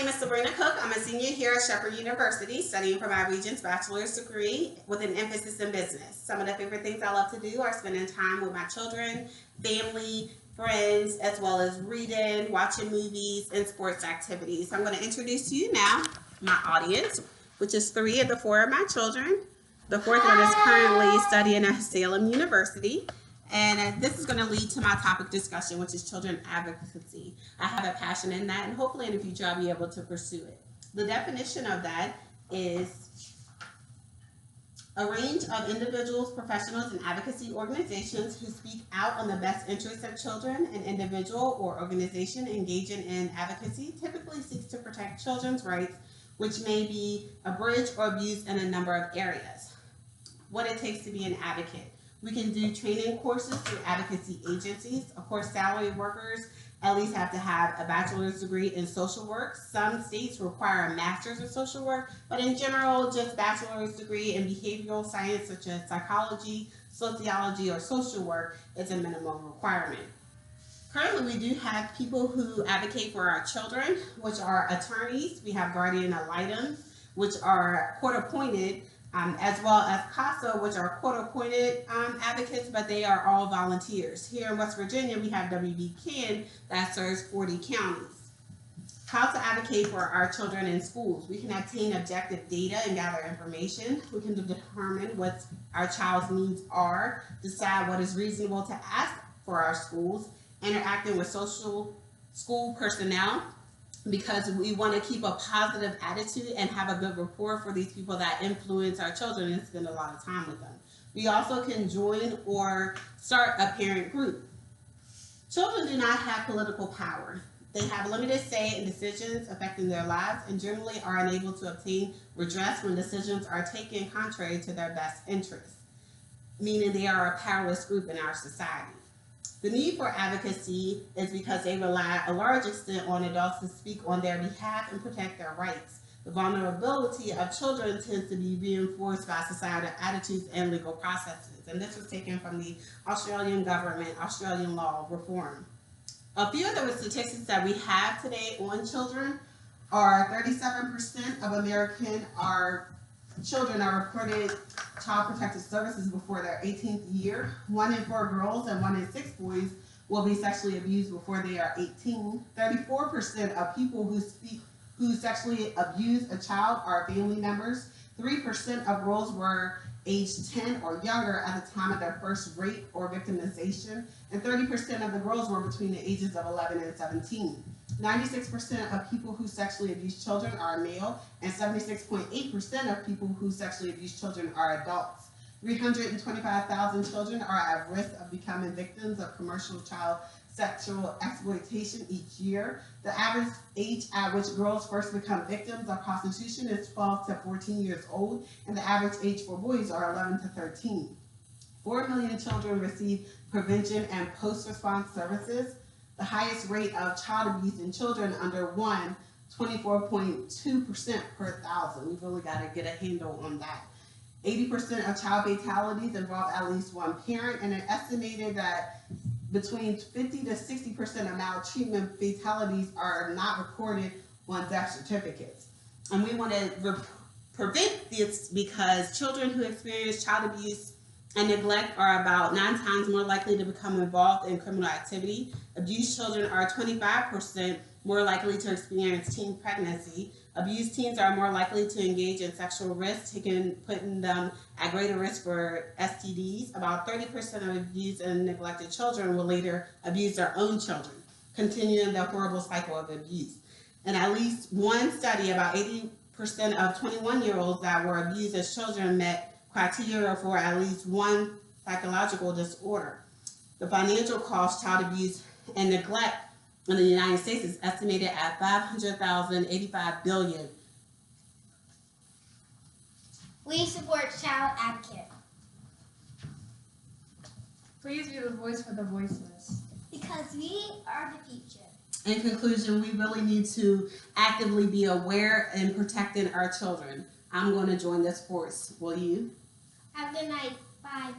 name is Sabrina Cook. I'm a senior here at Shepherd University studying for my Regents Bachelor's degree with an emphasis in business. Some of the favorite things I love to do are spending time with my children, family, friends, as well as reading, watching movies, and sports activities. I'm going to introduce to you now my audience, which is 3 of the 4 of my children. The 4th one is currently studying at Salem University. And this is going to lead to my topic discussion, which is children advocacy. I have a passion in that, and hopefully in the future I'll be able to pursue it. The definition of that is a range of individuals, professionals, and advocacy organizations who speak out on the best interests of children. An individual or organization engaging in advocacy typically seeks to protect children's rights, which may be abridged or abused in a number of areas. What it takes to be an advocate. We can do training courses through advocacy agencies. Of course, salaried workers at least have to have a bachelor's degree in social work. Some states require a master's in social work, but in general, just bachelor's degree in behavioral science such as psychology, sociology, or social work is a minimum requirement. Currently, we do have people who advocate for our children, which are attorneys. We have guardian ad litem, which are court-appointed, as well as CASA, which are court-appointed advocates, but they are all volunteers. Here in West Virginia, we have WB-CAN that serves 40 counties. How to advocate for our children in schools. We can obtain objective data and gather information. We can determine what our child's needs are, decide what is reasonable to ask for our schools, interacting with school personnel, because we want to keep a positive attitude and have a good rapport for these people that influence our children and spend a lot of time with them. We also can join or start a parent group. Children do not have political power. They have limited say in decisions affecting their lives and generally are unable to obtain redress when decisions are taken contrary to their best interests, meaning they are a powerless group in our society. The need for advocacy is because they rely a large extent on adults to speak on their behalf and protect their rights. The vulnerability of children tends to be reinforced by societal attitudes and legal processes. And this was taken from the Australian government, Australian law reform. A few of the statistics that we have today on children are 37% of American children are reported child protective services before their 18th year. 1 in 4 girls and 1 in 6 boys will be sexually abused before they are 18. 34% of people who sexually abuse a child are family members. 3% of girls were aged 10 or younger at the time of their first rape or victimization, and 30% of the girls were between the ages of 11 and 17. 96% of people who sexually abuse children are male, and 76.8% of people who sexually abuse children are adults. 325,000 children are at risk of becoming victims of commercial child sexual exploitation each year. The average age at which girls first become victims of prostitution is 12 to 14 years old, and the average age for boys are 11 to 13. 4 million children receive prevention and post-response services. The highest rate of child abuse in children under 1, 24.2% per thousand. We've really got to get a handle on that. 80% of child fatalities involve at least one parent, and it's estimated that between 50 to 60% of maltreatment fatalities are not recorded on death certificates. And we want to prevent this because children who experience child abuse and neglect are about 9 times more likely to become involved in criminal activity. Abused children are 25% more likely to experience teen pregnancy. Abused teens are more likely to engage in sexual risk, putting them at greater risk for STDs. About 30% of abused and neglected children will later abuse their own children, continuing the horrible cycle of abuse. In at least one study, about 80% of 21-year-olds that were abused as children met criteria for at least one psychological disorder. The financial cost, child abuse, and neglect in the United States is estimated at $585 billion. We support Child Advocate. Please be the voice for the voiceless. Because we are the future. In conclusion, we really need to actively be aware in protecting our children. I'm going to join this force. Will you? Have a good night. Bye.